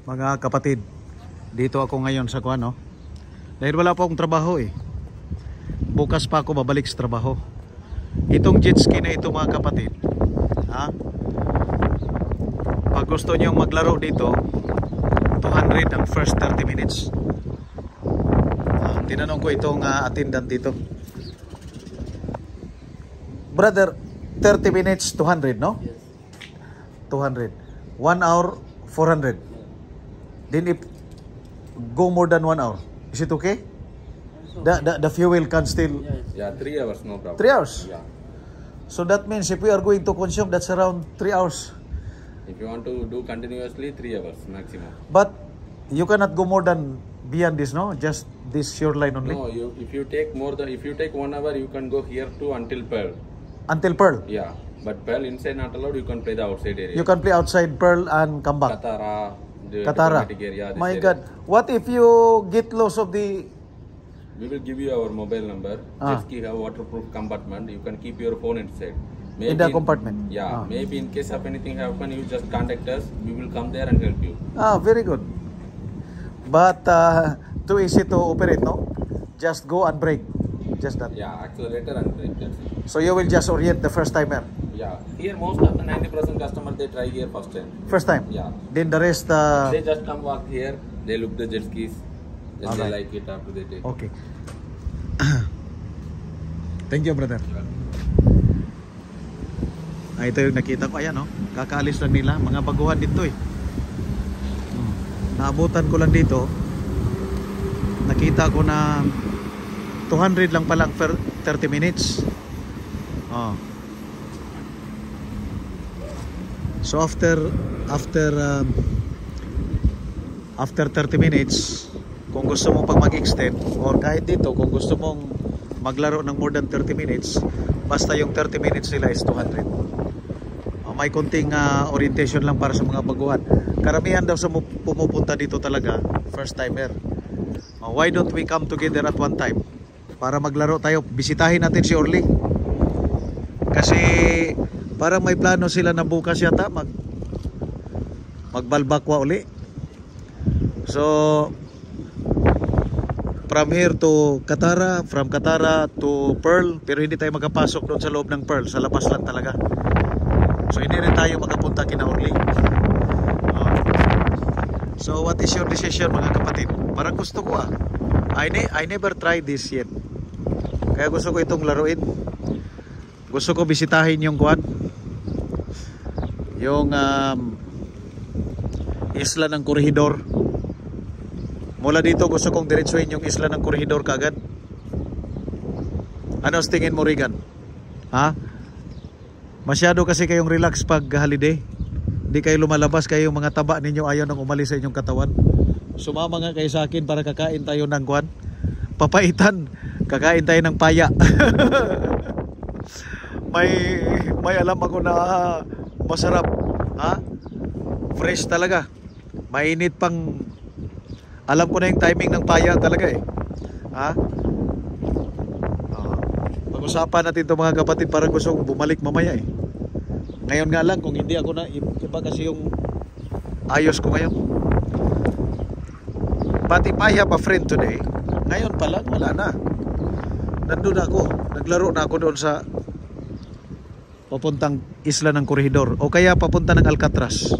Mga kapatid, dito ako ngayon sa kuan, no? Dahil wala pa akong trabaho eh. Bukas pa ako babalik sa trabaho. Itong jet ski na ito mga kapatid, ha? Pag gusto nyo maglaro dito, 200 ang first 30 minutes. Tinanong ko itong attendant dito. Brother, 30 minutes 200, no? Yes. 200. 1 hour 400. Then if go more than 1 hour, is it okay? The fuel can still... Yeah, 3 hours, no problem. 3 hours? Yeah. So that means if we are going to consume, that's around 3 hours. If you want to do continuously, 3 hours maximum. But you cannot go more than beyond this, no? Just this shoreline only? No, if you take 1 hour, you can go here to until Pearl. Until Pearl? Yeah, but Pearl inside not allowed, you can play the outside area. You can play outside Pearl and come back? Katara. Katara. Area, My area. God. What if you get loss of the... We will give you our mobile number. Jet ski have waterproof compartment. You can keep your phone inside. Maybe in the compartment? Yeah. Maybe in case of anything happen, you just contact us. We will come there and help you. Very good. But too easy to operate, no? Just go and brake. Just that. Yeah, accelerator and brake. That's it. So you will just orient the first timer? Yeah. Here most of the 90% customers, they try here first time. First time? Yeah. Then the rest... They just come walk here. They look the jet skis. Then All they right. like it after they take. Okay. Thank you, brother. Ito yung nakita ko. Ayan, no? Kakaalis lang nila. Mga baguhan dito eh. Naabutan ko lang dito. Nakita ko na 200 lang pala per 30 minutes. So after 30 minutes, kung gusto mo pag mag-extend or kahit dito kung gusto mong maglaro ng more than 30 minutes, basta yung 30 minutes nila is 200. May konting orientation lang para sa mga baguhan. Karamihan daw sa pumupunta dito talaga first timer. Why don't we come together at one time para maglaro tayo? Bisitahin natin si Orly kasi parang may plano sila na bukas yata magbalbakwa uli. So from here to Katara, from Katara to Pearl, pero hindi tayo makapasok doon sa loob ng Pearl, sa labas lang talaga. So hindi rin tayo makapunta kina Orly. So what is your decision mga kapatid? Parang gusto ko I never tried this yet. Kaya gusto ko itong laruin. Gusto ko bisitahin yung kuan, yung isla ng Corregidor. Mula dito gusto kong diretsuhin yung isla ng Corregidor kagad. Ano sa tingin mo, Regan? Ha? Masyado kasi kayong relax pag holiday. Hindi kayo lumalabas, kayo mga taba ninyo ayaw nang umalis sa inyong katawan. Sumama nga kayo sa akin para kakain tayo ng kuan. Papaitan. Kakain tayo ng paya. may alam ako na masarap. Ha? Fresh talaga. Mainit pang... Alam ko na yung timing ng paya talaga eh. Ha? Pag-usapan natin ito mga kapatid, parang gusto kong bumalik mamaya eh. Ngayon nga lang, kung hindi ako na iba kasi yung ayos ko ngayon. But if I have a friend today, ngayon pa lang, wala na. Nandun ako. Naglaro na ako doon sa papuntang isla ng Corregidor o kaya papunta ng Alcatraz.